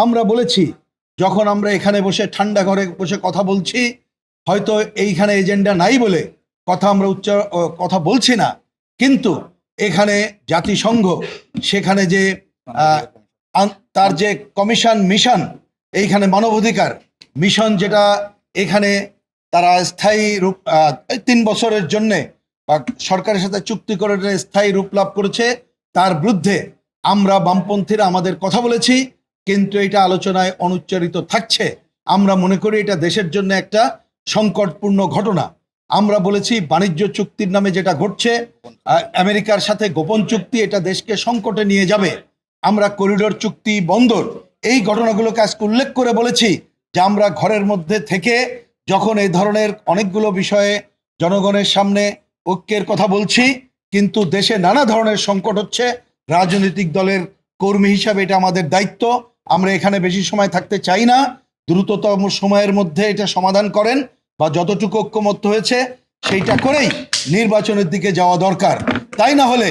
আমরা বলেছি যখন আমরা এখানে বসে ঠান্ডা ঘরে বসে কথা বলছি, হয়তো এইখানে এজেন্ডা নাই বলে আমরা কথা বলছি না, কিন্তু এখানে জাতিসংঘ সেখানে যে তার যে কমিশন মিশন, এইখানে মানবাধিকার মিশন, যেটা এখানে তারা স্থায়ী রূপ 3 বছরের জন্যে বা সরকারের সাথে চুক্তি করে স্থায়ী রূপ লাভ করেছে, তার বিরুদ্ধে আমরা বামপন্থীরা আমাদের কথা বলেছি, কিন্তু এটা আলোচনায় অনুচ্চারিত থাকছে। আমরা মনে করি এটা দেশের জন্য একটা সংকটপূর্ণ ঘটনা। আমরা বলেছি বাণিজ্য চুক্তির নামে যেটা ঘটছে, আমেরিকার সাথে গোপন চুক্তি, এটা দেশকে সংকটে নিয়ে যাবে। আমরা করিডোর চুক্তি, বন্দর, এই ঘটনাগুলোকে আজকে উল্লেখ করে বলেছি যে আমরা ঘরের মধ্যে থেকে যখন এই ধরনের অনেকগুলো বিষয়ে জনগণের সামনে ঐক্যের কথা বলছি, কিন্তু দেশে নানা ধরনের সংকট হচ্ছে, রাজনৈতিক দলের কর্মী হিসাবে এটা আমাদের দায়িত্ব। আমরা এখানে বেশি সময় থাকতে চাই না, দ্রুততম সময়ের মধ্যে এটা সমাধান করেন বা যতটুকু ঐক্যমত্য হয়েছে সেইটা করেই নির্বাচনের দিকে যাওয়া দরকার। তাই না হলে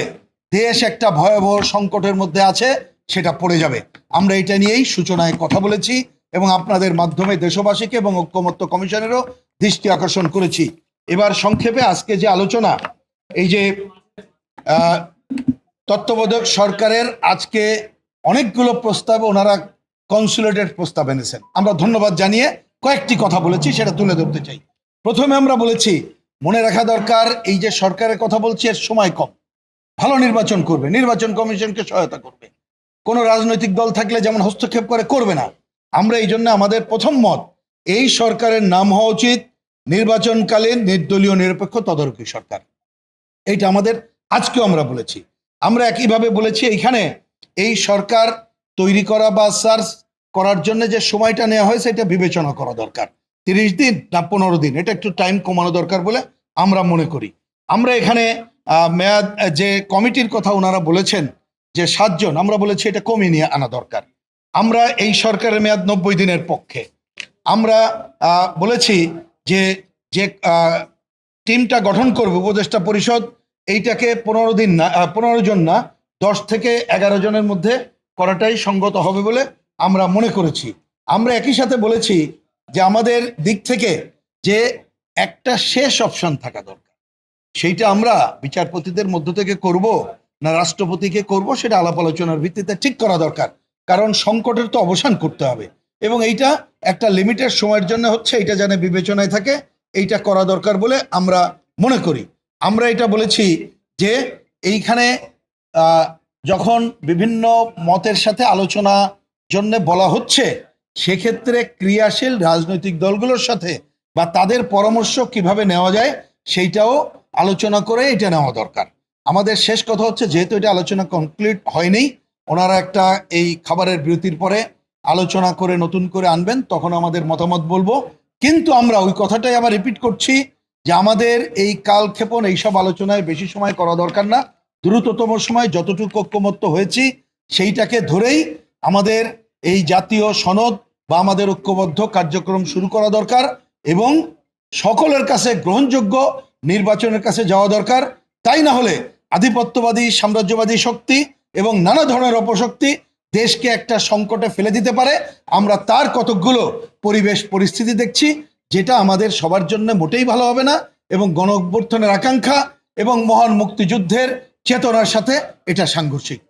দেশ একটা ভয়াবহ সংকটের মধ্যে আছে, সেটা পড়ে যাবে। আমরা এটা নিয়েই সূচনায় কথা বলেছি এবং আপনাদের মাধ্যমে দেশবাসীকে এবং ঐক্যমত্য কমিশনেরও দৃষ্টি আকর্ষণ করেছি। এবার সংক্ষেপে আজকে যে আলোচনা, এই যে তত্ত্বাবধায়ক সরকারের আজকে অনেকগুলো প্রস্তাব ওনারা কনসোলিডেটেড প্রস্তাব এনেছেন, আমরা ধন্যবাদ জানিয়ে কয়েকটি কথা বলেছি, সেটা তুলে ধরতে চাই। প্রথমে আমরা বলেছি মনে রাখা দরকার, এই যে সরকারের কথা বলছি এর সময় কম, ভালো নির্বাচন করবে, নির্বাচন কমিশনকে সহায়তা করবে, কোনো রাজনৈতিক দল থাকলে যেমন হস্তক্ষেপ করবে না। আমরা এই জন্য আমাদের প্রথম মত, এই সরকারের নাম হওয়া উচিত নির্বাচনকালীন নির্দলীয় নিরপেক্ষ তদারকি সরকার। এইটা আমাদের আজকেও আমরা বলেছি। আমরা একইভাবে বলেছি এইখানে এই সরকার তৈরি করা বা সার্চ করার জন্য যে সময়টা নেওয়া হয়েছে এটা বিবেচনা করা দরকার, 30 দিন না 15 দিন, এটা একটু টাইম কমানো দরকার বলে আমরা মনে করি। আমরা এখানে মেয়াদ যে কমিটির কথা ওনারা বলেছেন যে 7 জন, আমরা বলেছি এটা কমিয়ে নিয়ে আনা দরকার। আমরা এই সরকারের মেয়াদ 90 দিনের পক্ষে। আমরা বলেছি যে যে টিমটা গঠন করবে উপদেষ্টা পরিষদ, এইটাকে 15 জন না 10 থেকে 11 জনের মধ্যে করাটাই সঙ্গত হবে বলে আমরা মনে করেছি। আমরা একই সাথে বলেছি যে আমাদের দিক থেকে যে একটা শেষ অপশন থাকা দরকার, সেইটা আমরা বিচারপতিদের মধ্য থেকে করব না রাষ্ট্রপতিকে করব, সেটা আলাপ আলোচনার ভিত্তিতে ঠিক করা দরকার। কারণ সংকটের তো অবসান করতে হবে এবং এইটা একটা লিমিটেড সময়ের জন্য হচ্ছে, এইটা যেন বিবেচনায় থাকে, এইটা করা দরকার বলে আমরা মনে করি। আমরা এটা বলেছি যে এইখানে যখন বিভিন্ন মতের সাথে আলোচনা জন্য বলা হচ্ছে, সেক্ষেত্রে ক্রিয়াশীল রাজনৈতিক দলগুলোর সাথে বা তাদের পরামর্শ কিভাবে নেওয়া যায় সেইটাও আলোচনা করে এটা নেওয়া দরকার। আমাদের শেষ কথা হচ্ছে, যেহেতু এটা আলোচনা কমপ্লিট হয়নি, ওনারা একটা এই খাবারের বিরতির পরে আলোচনা করে নতুন করে আনবেন, তখন আমাদের মতামত বলবো। কিন্তু আমরা ওই কথাটাই আবার রিপিট করছি যে আমাদের এই কালক্ষেপণ এইসব আলোচনায় বেশি সময় করা দরকার না, দ্রুততম সময় যতটুকু ঐক্যমত্য হয়েছি সেইটাকে ধরেই আমাদের এই জাতীয় সনদ বা আমাদের ঐক্যবদ্ধ কার্যক্রম শুরু করা দরকার এবং সকলের কাছে গ্রহণযোগ্য নির্বাচনের কাছে যাওয়া দরকার। তাই না হলে আধিপত্যবাদী সাম্রাজ্যবাদী শক্তি এবং নানা ধরনের অপশক্তি দেশকে একটা সংকটে ফেলে দিতে পারে। আমরা তার কতকগুলো পরিবেশ পরিস্থিতি দেখছি, যেটা আমাদের সবার জন্য মোটেই ভালো হবে না এবং গণ অভ্যুত্থানের আকাঙ্ক্ষা এবং মহান মুক্তিযুদ্ধের চেতনার সাথে এটা সাংঘর্ষিক।